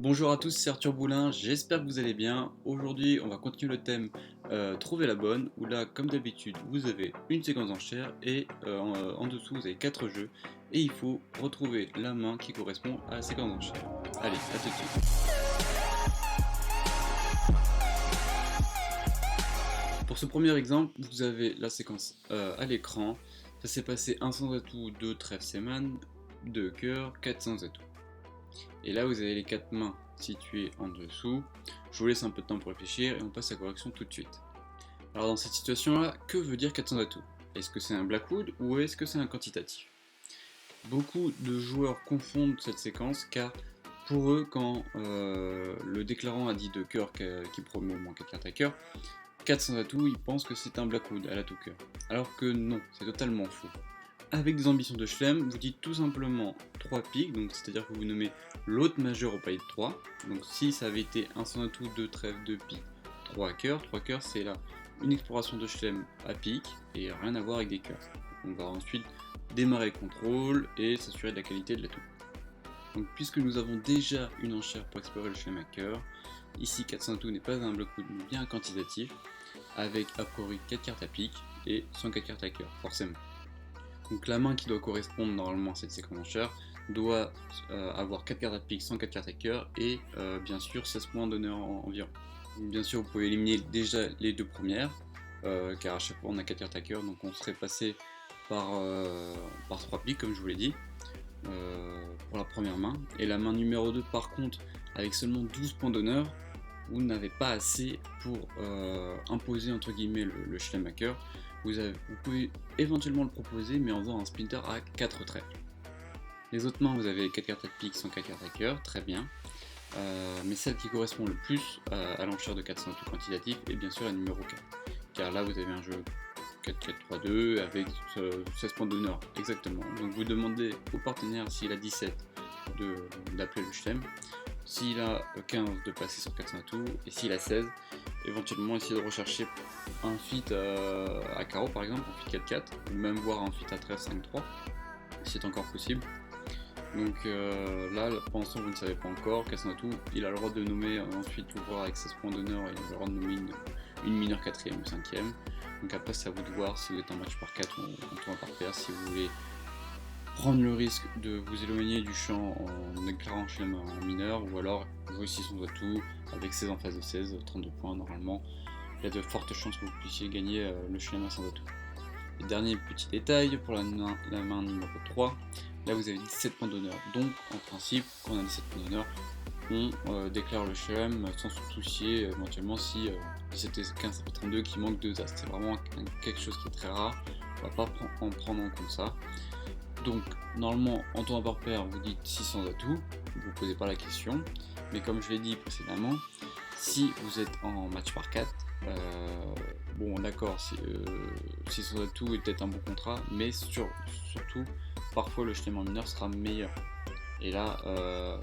Bonjour à tous, c'est Arthur Boulin, j'espère que vous allez bien. Aujourd'hui, on va continuer le thème Trouver la bonne, où là, comme d'habitude, vous avez une séquence d'enchères et en dessous, vous avez 4 jeux et il faut retrouver la main qui correspond à la séquence d'enchères. Allez, à tout de suite. Pour ce premier exemple, vous avez la séquence à l'écran. Ça s'est passé 1 sans atout, 2 trèfles séman, 2 cœurs, 4 sans atout. Et là, vous avez les 4 mains situées en dessous. Je vous laisse un peu de temps pour réfléchir et on passe à la correction tout de suite. Alors dans cette situation-là, que veut dire 400 atouts? Est-ce que c'est un Blackwood ou est-ce que c'est un quantitatif? Beaucoup de joueurs confondent cette séquence car pour eux, quand le déclarant a dit de cœur qui promet au moins 4 cartes à cœur, 400 atouts, ils pensent que c'est un Blackwood à la tout cœur. Alors que non, c'est totalement faux. Avec des ambitions de Schlem, vous dites tout simplement 3 piques, donc c'est-à-dire que vous nommez l'autre majeur au palier de 3. Donc si ça avait été un sans atout, 2 trèfles, 2 piques, 3 cœurs, 3 cœurs c'est là une exploration de Schlem à pique et rien à voir avec des cœurs. On va ensuite démarrer le contrôle et s'assurer de la qualité de l'atout. Donc puisque nous avons déjà une enchère pour explorer le Schlem à cœur, ici 400 atouts n'est pas un Blackwood mais bien un quantitatif, avec a priori 4 cartes à pique et 104 cartes à cœur, forcément. Donc la main qui doit correspondre normalement à cette séquence d'enchères doit avoir 4 cartes à pique, 104 cartes à cœur et bien sûr 16 points d'honneur environ. Bien sûr vous pouvez éliminer déjà les deux premières car à chaque fois on a 4 cartes à cœur, donc on serait passé par 3 piques comme je vous l'ai dit pour la première main. Et la main numéro 2 par contre avec seulement 12 points d'honneur, vous n'avez pas assez pour imposer entre guillemets le Schlem à cœur. Vous pouvez éventuellement le proposer, mais en faisant un splinter à 4 trèfles. Les autres mains, vous avez 4 cartes à pique, 104 cartes à cœur, très bien. Mais celle qui correspond le plus à l'enchère de 400 atouts quantitatifs est bien sûr la numéro 4. Car là, vous avez un jeu 4-4-3-2 avec 16 points d'honneur, exactement. Donc vous demandez au partenaire s'il a 17 d'appeler le Schlem. S'il a 15 de passer sur 400 atouts, et s'il a 16, éventuellement essayer de rechercher un fit à carreau par exemple, un fit 4-4, ou même voir un fit à 13-5-3, si c'est encore possible. Donc là, pour l'instant vous ne savez pas encore, 400 atouts, il a le droit de nommer ensuite l'ouvreur avec 16 points d'honneur, et il a le droit de nommer une mineure 4ème ou 5ème. Donc après c'est à vous de voir si vous êtes en match par 4 ou en tournoi par paire, si vous voulez prendre le risque de vous éloigner du champ en déclarant Schlem en mineur, ou alors jouer 6 sans atout avec 16 en phase de 16, 32 points normalement. Il y a de fortes chances que vous puissiez gagner le Schlem à sans atout. Et dernier petit détail pour la main numéro 3, là vous avez 17 points d'honneur. Donc en principe, quand on a 17 points d'honneur, on déclare le Schlem sans se soucier éventuellement si c'était 15 ça fait 32 qui manque 2 as. C'est vraiment quelque chose qui est très rare, on va pas en prendre en compte ça. Donc normalement en tournoi par paire vous dites 600 atouts, vous ne posez pas la question, mais comme je l'ai dit précédemment, si vous êtes en match par 4, bon d'accord, 600 atouts est peut-être un bon contrat, mais surtout parfois le Schlem en mineur sera meilleur. Et là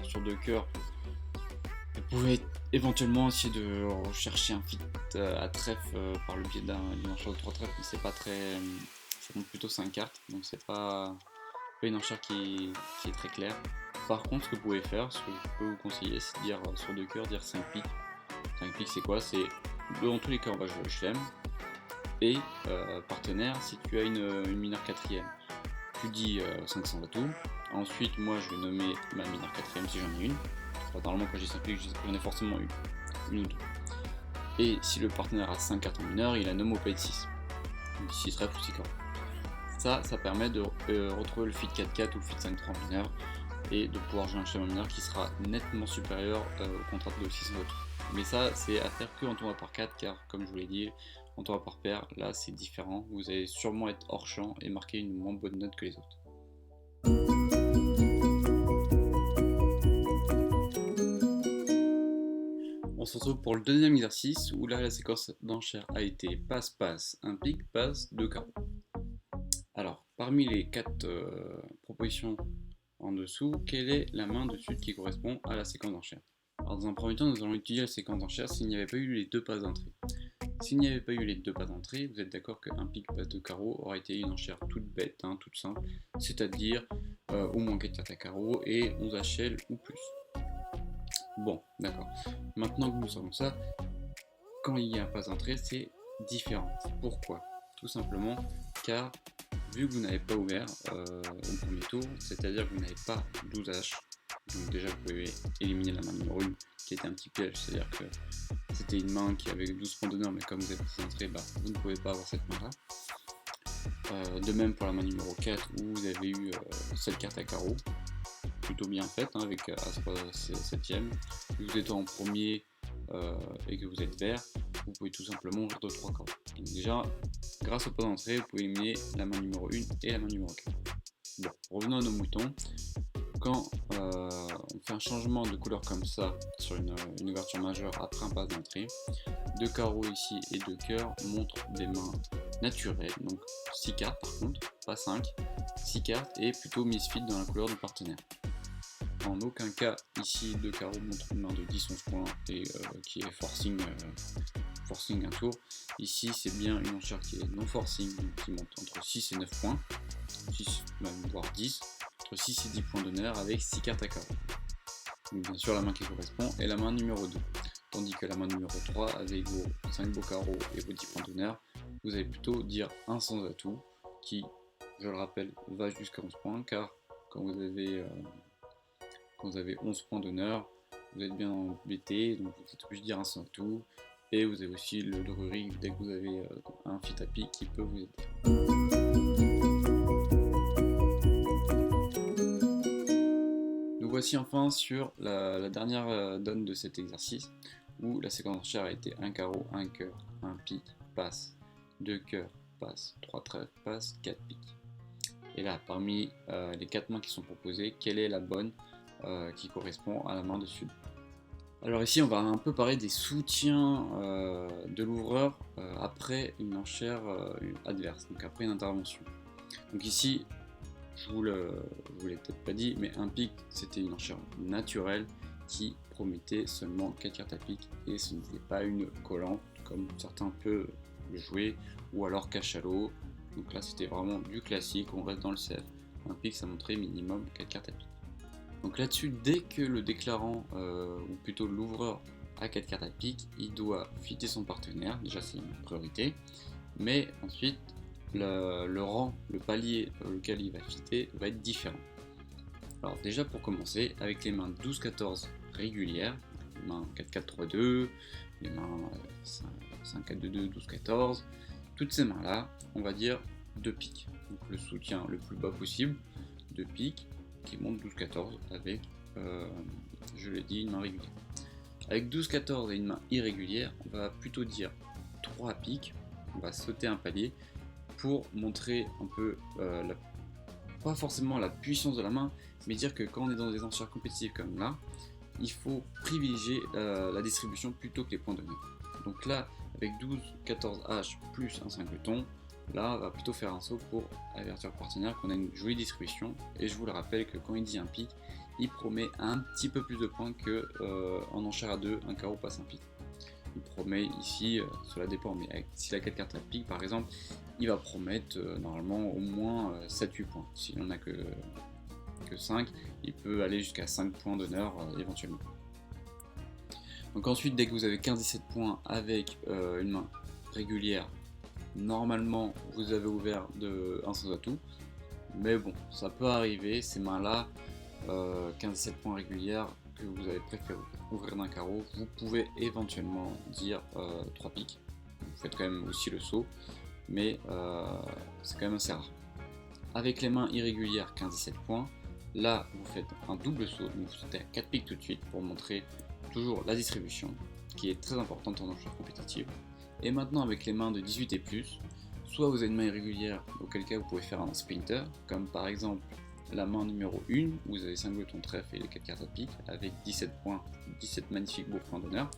sur 2 cœurs, vous pouvez éventuellement essayer de rechercher un fit à trèfle par le biais d'une enchère de 3 trèfles, mais c'est pas très. Ça monte plutôt 5 cartes, donc c'est pas une enchère qui est très claire. Par contre, ce que vous pouvez faire, ce que je peux vous conseiller, c'est de dire sur 2 cœurs, dire 5 piques. 5 piques, c'est quoi? C'est dans tous les cas, on va jouer le Schlem. Et partenaire, si tu as une mineure 4ème, tu dis 500 atouts. Ensuite, moi, je vais nommer ma mineure 4ème si j'en ai une. Enfin, normalement, quand j'ai 5 piques, j'en ai forcément une ou deux. Et si le partenaire a 5 cartes en mineur, il a nomme au pay de 6. Donc 6 trèfles ou 6 cartes. Ça permet de retrouver le fit 4-4 ou le fit 5-3 mineur et de pouvoir jouer un schéma mineur qui sera nettement supérieur au contrat de 600 atouts. Mais ça, c'est à faire que en tournoi par 4 car, comme je vous l'ai dit, en tournoi par paire, là c'est différent. Vous allez sûrement être hors champ et marquer une moins bonne note que les autres. On se retrouve pour le deuxième exercice où là la séquence d'enchères a été passe-passe, un pique, passe, 2 carreaux. Alors, parmi les 4 propositions en dessous, quelle est la main de suite qui correspond à la séquence d'enchères? Alors dans un premier temps, nous allons étudier la séquence d'enchères s'il n'y avait pas eu les 2 passes d'entrée. S'il n'y avait pas eu les 2 passes d'entrée, vous êtes d'accord qu'un pique passe de carreau aurait été une enchère toute bête, toute simple, c'est-à-dire au moins 4 cartes à carreau et 11 HL ou plus. Bon, d'accord. Maintenant que nous savons ça, quand il y a un pas d'entrée, c'est différent. Pourquoi? Tout simplement car vu que vous n'avez pas ouvert au premier tour, c'est-à-dire que vous n'avez pas 12 H, donc déjà vous pouvez éliminer la main numéro 1 qui était un petit piège, c'est-à-dire que c'était une main qui avait 12 points d'honneur, mais comme vous êtes concentré, bah, vous ne pouvez pas avoir cette main-là. De même pour la main numéro 4 où vous avez eu cette carte à carreau, plutôt bien faite, hein, avec As 7ème. Si vous êtes en premier et que vous êtes vert, vous pouvez tout simplement ouvrir de 3 carreaux. Donc déjà, grâce au pas d'entrée, vous pouvez éliminer la main numéro 1 et la main numéro 4. Bon, revenons à nos moutons. Quand on fait un changement de couleur comme ça sur une ouverture majeure après un pas d'entrée, 2 carreaux ici et 2 cœurs montrent des mains naturelles, donc 6 cartes par contre, pas 5, 6 cartes et plutôt misfit dans la couleur du partenaire. En aucun cas ici 2 carreaux montrent une main de 10-11 points et qui est forcing un tour. Ici c'est bien une enchère qui est non forcing, donc qui monte entre 6 et 9 points, 6 même voire 10, entre 6 et 10 points d'honneur avec 6 cartes à carreaux. Donc bien sûr la main qui correspond est la main numéro 2. Tandis que la main numéro 3, avec vos 5 beaux carreaux et vos 10 points d'honneur, vous allez plutôt dire un sans atout, qui, je le rappelle, va jusqu'à 11 points, car quand vous avez 11 points d'honneur, vous êtes bien embêté, donc vous êtes obligé de dire un sans atout, et vous avez aussi le drury dès que vous avez un fit à pique qui peut vous aider. Nous voici enfin sur la dernière donne de cet exercice, où la séquence d'enchères a été un carreau, un cœur, un pique, passe, 2 cœurs, passe, 3 trèfles, passe, 4 piques. Et là, parmi les 4 mains qui sont proposées, quelle est la bonne qui correspond à la main de sud? Alors ici, on va un peu parler des soutiens de l'ouvreur après une enchère adverse, donc après une intervention. Donc ici, je vous l'ai peut-être pas dit, mais un pic, c'était une enchère naturelle qui promettait seulement 4 cartes à pique et ce n'était pas une collante comme certains peuvent le jouer, ou alors cachalot. Donc là, c'était vraiment du classique, on reste dans le CF. Un pic, ça montrait minimum 4 cartes à pique. Donc là-dessus, dès que le déclarant, ou plutôt l'ouvreur, a 4 cartes à pique, il doit fitter son partenaire, déjà c'est une priorité, mais ensuite, le rang, le palier auquel il va fitter va être différent. Alors déjà pour commencer, avec les mains 12-14 régulières, les mains 4-4-3-2, les mains 5-4-2-2, 12-14, toutes ces mains-là, on va dire 2 piques. Donc le soutien le plus bas possible, 2 piques, qui monte 12-14 avec, je l'ai dit, une main régulière. Avec 12-14 et une main irrégulière, on va plutôt dire 3 piques, on va sauter un palier pour montrer un peu, pas forcément la puissance de la main, mais dire que quand on est dans des enchères compétitives comme là, il faut privilégier la distribution plutôt que les points d'honneur. Donc là, avec 12-14 H plus un singleton, là on va plutôt faire un saut pour avertir le partenaire qu'on a une jolie distribution, et je vous le rappelle que quand il dit un pic, il promet un petit peu plus de points que en enchère à 2, un carreau passe un pic. Il promet ici, cela dépend, mais s'il a 4 cartes à pique par exemple, il va promettre normalement au moins 7-8 points. S'il n'en a que 5, il peut aller jusqu'à 5 points d'honneur éventuellement. Donc ensuite, dès que vous avez 15-17 points avec une main régulière, normalement vous avez ouvert de 1 sans atout. Mais bon, ça peut arriver, ces mains-là, 15-17 points régulières, que vous avez préféré ouvrir d'un carreau, vous pouvez éventuellement dire 3 piques. Vous faites quand même aussi le saut, mais c'est quand même assez rare. Avec les mains irrégulières 15-17 points, là vous faites un double saut, donc vous sautez à 4 piques tout de suite pour montrer toujours la distribution, qui est très importante en enchère compétitive. Et maintenant avec les mains de 18 et plus, soit vous avez une main irrégulière, auquel cas vous pouvez faire un sprinter, comme par exemple la main numéro 1, où vous avez 5 boutons trèfle et les 4 cartes à pique, avec 17 points, 17 magnifiques beaux points d'honneur.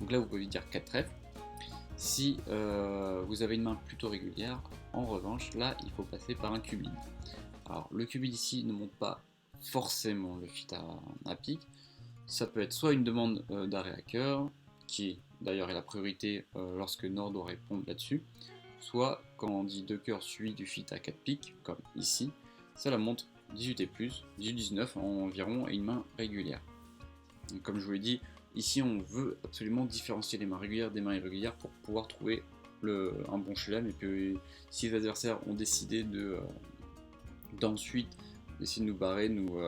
Donc là vous pouvez dire 4 trèfles. Si vous avez une main plutôt régulière, en revanche, là il faut passer par un cubide. Alors le cubide ici ne monte pas forcément le fit à pique. Ça peut être soit une demande d'arrêt à cœur, qui d'ailleurs est la priorité lorsque Nord doit répondre là-dessus, soit quand on dit 2 cœurs suivi du fit à 4 piques, comme ici, ça la monte 18 et plus, 18-19 environ et une main régulière. Donc, comme je vous l'ai dit, ici on veut absolument différencier les mains régulières des mains irrégulières pour pouvoir trouver un bon chelem. Et puis si les adversaires ont décidé d'ensuite d'essayer de nous barrer, nous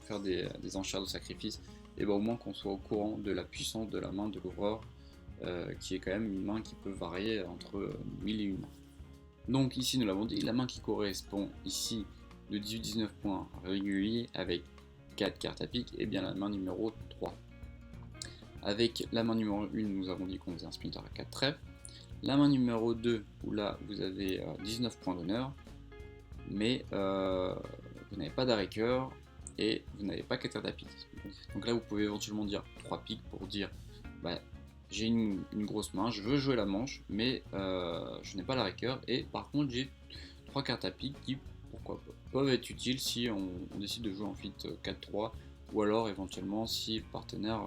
faire des enchères de sacrifice, et ben au moins qu'on soit au courant de la puissance de la main de l'ouvreur, qui est quand même une main qui peut varier entre 1000 et 1 mains. Donc ici nous l'avons dit, la main qui correspond ici de 18-19 points réguliers avec 4 cartes à pique, et bien la main numéro 3. Avec la main numéro 1, nous avons dit qu'on faisait un splinter à 4 trèfles. La main numéro 2, où là vous avez 19 points d'honneur, mais vous n'avez pas d'arrêt cœur et vous n'avez pas 4 cartes à pique. Donc là vous pouvez éventuellement dire 3 piques pour dire bah, j'ai une grosse main, je veux jouer la manche, mais je n'ai pas l'arrêt cœur, et par contre j'ai 3 cartes à pique qui, pourquoi pas, peuvent être utiles si on décide de jouer en fit 4-3, ou alors éventuellement si le partenaire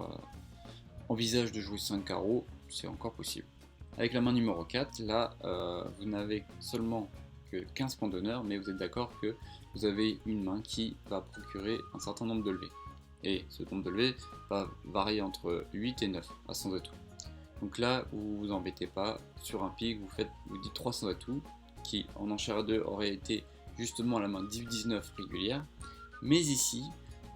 envisage de jouer 5 carreaux, c'est encore possible. Avec la main numéro 4, là vous n'avez seulement que 15 points d'honneur, mais vous êtes d'accord que vous avez une main qui va procurer un certain nombre de levées. Et ce nombre de levées va varier entre 8 et 9 à 100 atouts. Donc là, vous vous embêtez pas, sur un pic, vous dites 300 atouts, qui en enchère 2 aurait été justement la main 19 régulière. Mais ici,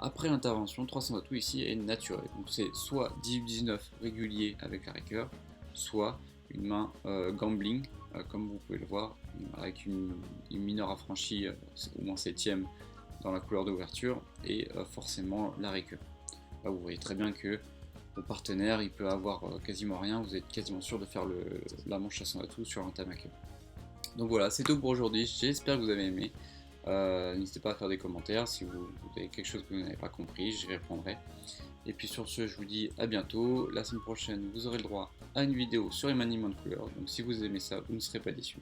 après l'intervention, 300 atouts ici est naturel. Donc c'est soit 18-19 régulier avec l'arrêt cœur, soit une main gambling, comme vous pouvez le voir, avec une mineure affranchie au moins 7ème dans la couleur d'ouverture, et forcément l'arrêt cœur. Là vous voyez très bien que le partenaire il peut avoir quasiment rien, vous êtes quasiment sûr de faire la manche à 100 atouts sur un time à cœur. Donc voilà, c'est tout pour aujourd'hui, j'espère que vous avez aimé. N'hésitez pas à faire des commentaires si vous avez quelque chose que vous n'avez pas compris, j'y répondrai. Et puis sur ce, je vous dis à bientôt. La semaine prochaine, vous aurez le droit à une vidéo sur les maniements de couleurs. Donc si vous aimez ça, vous ne serez pas déçus.